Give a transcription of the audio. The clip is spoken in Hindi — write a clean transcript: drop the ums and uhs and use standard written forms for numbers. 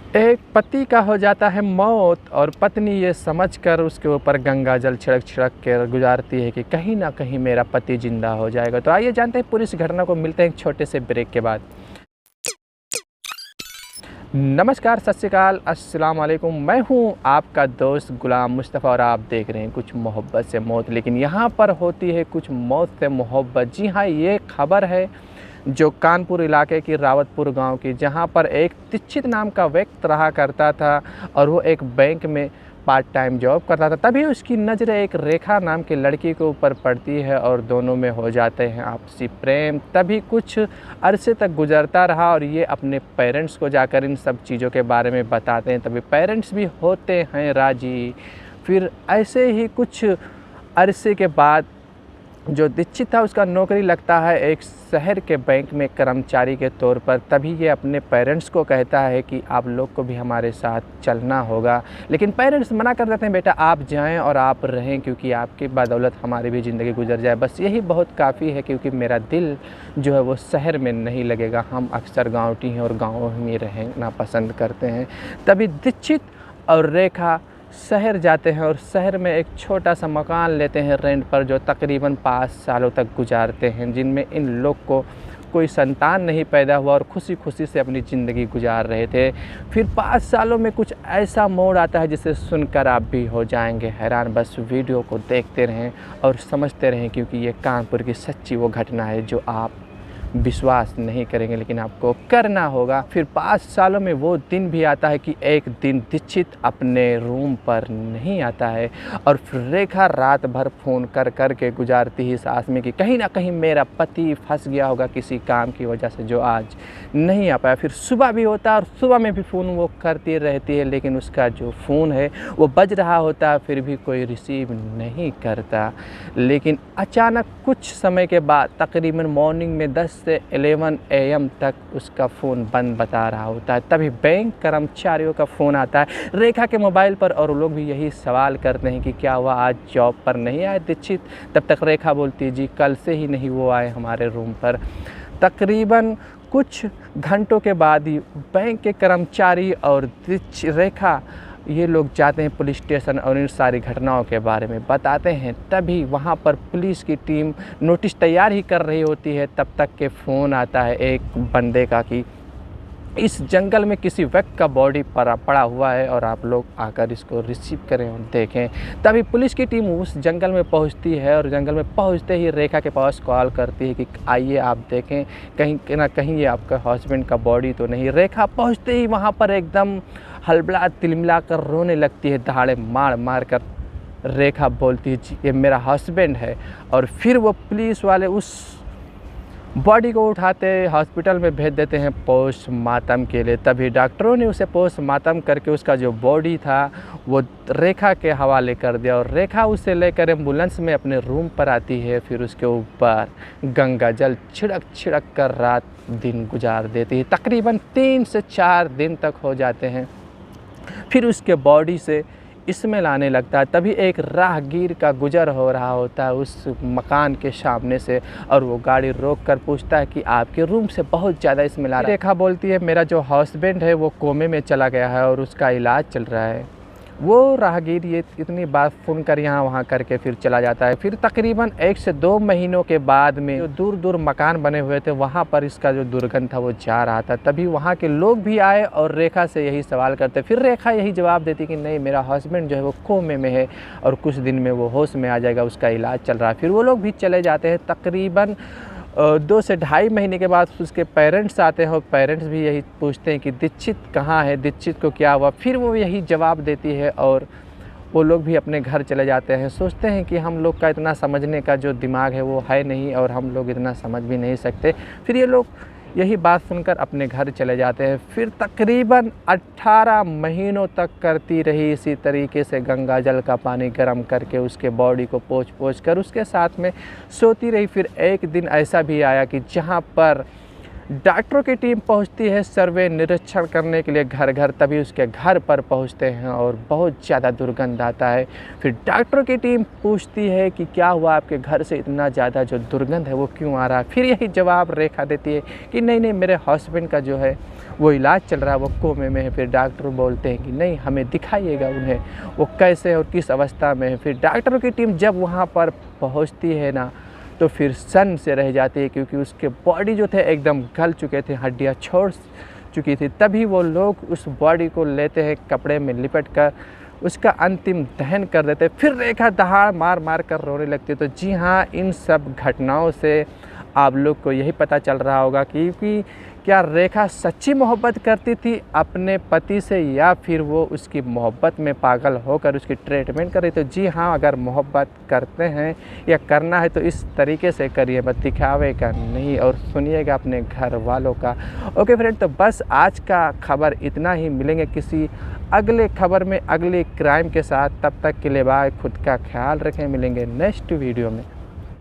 एक पति का हो जाता है मौत और पत्नी ये समझकर उसके ऊपर गंगा जल छिड़क छिड़क कर गुजारती है कि कहीं ना कहीं मेरा पति ज़िंदा हो जाएगा। तो आइए जानते हैं पूरी इस घटना को, मिलते हैं एक छोटे से ब्रेक के बाद। नमस्कार, सत श्री अकाल, अस्सलाम वालेकुम। मैं हूं आपका दोस्त गुलाम मुस्तफ़ा और आप देख रहे हैं कुछ मोहब्बत से मौत। लेकिन यहाँ पर होती है कुछ मौत से मोहब्बत। जी हाँ, ये खबर है जो कानपुर इलाके की रावतपुर गांव की, जहां पर एक दीक्षित नाम का व्यक्ति रहा करता था और वो एक बैंक में पार्ट टाइम जॉब करता था। तभी उसकी नज़र एक रेखा नाम की लड़की के ऊपर पड़ती है और दोनों में हो जाते हैं आपसी प्रेम। तभी कुछ अरसे तक गुजरता रहा और ये अपने पेरेंट्स को जाकर इन सब चीज़ों के बारे में बताते हैं। तभी पेरेंट्स भी होते हैं राजी। फिर ऐसे ही कुछ अरसे के बाद जो दीक्षित था उसका नौकरी लगता है एक शहर के बैंक में कर्मचारी के तौर पर। तभी ये अपने पेरेंट्स को कहता है कि आप लोग को भी हमारे साथ चलना होगा। लेकिन पेरेंट्स मना कर देते हैं, बेटा आप जाएं और आप रहें, क्योंकि आपकी बदौलत हमारी भी ज़िंदगी गुजर जाए, बस यही बहुत काफ़ी है, क्योंकि मेरा दिल जो है वो शहर में नहीं लगेगा। हम अक्सर गाँवटी हैं और गाँव में रहना पसंद करते हैं। तभी दीक्षित और रेखा शहर जाते हैं और शहर में एक छोटा सा मकान लेते हैं रेंट पर, जो तकरीबन 5 सालों तक गुजारते हैं, जिनमें इन लोग को कोई संतान नहीं पैदा हुआ और खुशी खुशी से अपनी ज़िंदगी गुजार रहे थे। फिर 5 सालों में कुछ ऐसा मोड़ आता है जिसे सुनकर आप भी हो जाएंगे हैरान। बस वीडियो को देखते रहें और समझते रहें, क्योंकि ये कानपुर की सच्ची वो घटना है जो आप विश्वास नहीं करेंगे, लेकिन आपको करना होगा। फिर 5 सालों में वो दिन भी आता है कि एक दिन दीक्षित अपने रूम पर नहीं आता है और फिर रेखा रात भर फ़ोन कर कर के गुजारती ही सास में कि कहीं ना कहीं मेरा पति फंस गया होगा किसी काम की वजह से जो आज नहीं आ पाया। फिर सुबह भी होता है और सुबह में भी फ़ोन वो करती रहती है, लेकिन उसका जो फ़ोन है वो बज रहा होता है, फिर भी कोई रिसीव नहीं करता। लेकिन अचानक कुछ समय के बाद तकरीबन मॉर्निंग में 10 से 11 AM तक उसका फ़ोन बंद बता रहा होता है। तभी बैंक कर्मचारियों का फ़ोन आता है रेखा के मोबाइल पर और लोग भी यही सवाल करते हैं कि क्या वह आज जॉब पर नहीं आए दीक्षित। तब तक रेखा बोलती है, जी कल से ही नहीं वो आए हमारे रूम पर। तकरीबन कुछ घंटों के बाद ही बैंक के कर्मचारी और रेखा ये लोग जाते हैं पुलिस स्टेशन और इन सारी घटनाओं के बारे में बताते हैं। तभी वहाँ पर पुलिस की टीम नोटिस तैयार ही कर रही होती है। तब तक के फ़ोन आता है एक बंदे का कि इस जंगल में किसी व्यक्ति का बॉडी पड़ा हुआ है और आप लोग आकर इसको रिसीव करें और देखें। तभी पुलिस की टीम उस जंगल में पहुंचती है और जंगल में पहुंचते ही रेखा के पास कॉल करती है कि आइए आप देखें, कहीं ना कहीं ये आपका हस्बैंड का बॉडी तो नहीं। रेखा पहुंचते ही वहां पर एकदम हलबला तिलमिला कर रोने लगती है, दहाड़े मार मार कर। रेखा बोलती है, जी ये मेरा हस्बैंड है। और फिर वो पुलिस वाले उस बॉडी को उठाते हॉस्पिटल में भेज देते हैं पोस्टमार्टम के लिए। तभी डॉक्टरों ने उसे पोस्टमार्टम करके उसका जो बॉडी था वो रेखा के हवाले कर दिया और रेखा उसे लेकर एम्बुलेंस में अपने रूम पर आती है। फिर उसके ऊपर गंगा जल छिड़क छिड़क कर रात दिन गुजार देती है। तकरीबन 3 से 4 दिन तक हो जाते हैं। फिर उसके बॉडी से स्मेल आने लगता है। तभी एक राहगीर का गुजर हो रहा होता है उस मकान के सामने से और वो गाड़ी रोक कर पूछता है कि आपके रूम से बहुत ज़्यादा स्मेल आ रहा है। रेखा बोलती है, मेरा जो हस्बैंड है वो कोमे में चला गया है और उसका इलाज चल रहा है। वो राहगीर ये इतनी बात सुनकर यहाँ वहाँ करके फिर चला जाता है। फिर तकरीबन 1 से 2 महीनों के बाद में जो दूर दूर मकान बने हुए थे वहाँ पर इसका जो दुर्गंध था वो जा रहा था। तभी वहाँ के लोग भी आए और रेखा से यही सवाल करते। फिर रेखा यही जवाब देती कि नहीं, मेरा हस्बैंड जो है वो कोमे में है और कुछ दिन में वो होश में आ जाएगा, उसका इलाज चल रहा है। फिर वो लोग भी चले जाते हैं। तकरीबन 2 से ढाई महीने के बाद उसके पेरेंट्स आते हैं और पेरेंट्स भी यही पूछते हैं कि दीक्षित कहाँ है, दीक्षित को क्या हुआ। फिर वो यही जवाब देती है और वो लोग भी अपने घर चले जाते हैं। सोचते हैं कि हम लोग का इतना समझने का जो दिमाग है वो है नहीं और हम लोग इतना समझ भी नहीं सकते। फिर ये लोग यही बात सुनकर अपने घर चले जाते हैं। फिर तकरीबन 18 महीनों तक करती रही इसी तरीके से गंगा जल का पानी गर्म करके उसके बॉडी को पोंछ पोंछ कर उसके साथ में सोती रही। फिर एक दिन ऐसा भी आया कि जहाँ पर डॉक्टरों की टीम पहुंचती है सर्वे निरीक्षण करने के लिए घर घर। तभी उसके घर पर पहुंचते हैं और बहुत ज़्यादा दुर्गंध आता है। फिर डॉक्टरों की टीम पूछती है कि क्या हुआ, आपके घर से इतना ज़्यादा जो दुर्गंध है वो क्यों आ रहा है। फिर यही जवाब रेखा देती है कि नहीं नहीं, मेरे हस्बैंड का जो है वो इलाज चल रहा है, वो कोमे में है। फिर डॉक्टर बोलते हैं कि नहीं, हमें दिखाइएगा उन्हें वो कैसे और किस अवस्था में है। फिर डॉक्टरों की टीम जब वहाँ पर पहुँचती है ना, तो फिर सन से रह जाती है, क्योंकि उसके बॉडी जो थे एकदम गल चुके थे, हड्डियाँ छोड़ चुकी थी। तभी वो लोग उस बॉडी को लेते हैं, कपड़े में लिपट कर उसका अंतिम दहन कर देते। फिर रेखा दहाड़ मार मार कर रोने लगती है। तो जी हाँ, इन सब घटनाओं से आप लोग को यही पता चल रहा होगा कि क्या रेखा सच्ची मोहब्बत करती थी अपने पति से, या फिर वो उसकी मोहब्बत में पागल होकर उसकी ट्रीटमेंट कर रही थी। तो जी हाँ, अगर मोहब्बत करते हैं या करना है तो इस तरीके से करिए, बस दिखावे का नहीं, और सुनिएगा अपने घर वालों का। ओके फ्रेंड, तो बस आज का खबर इतना ही। मिलेंगे किसी अगले खबर में, अगले क्राइम के साथ। तब तक के लिए बाय, खुद का ख्याल रखें। मिलेंगे नेक्स्ट वीडियो में।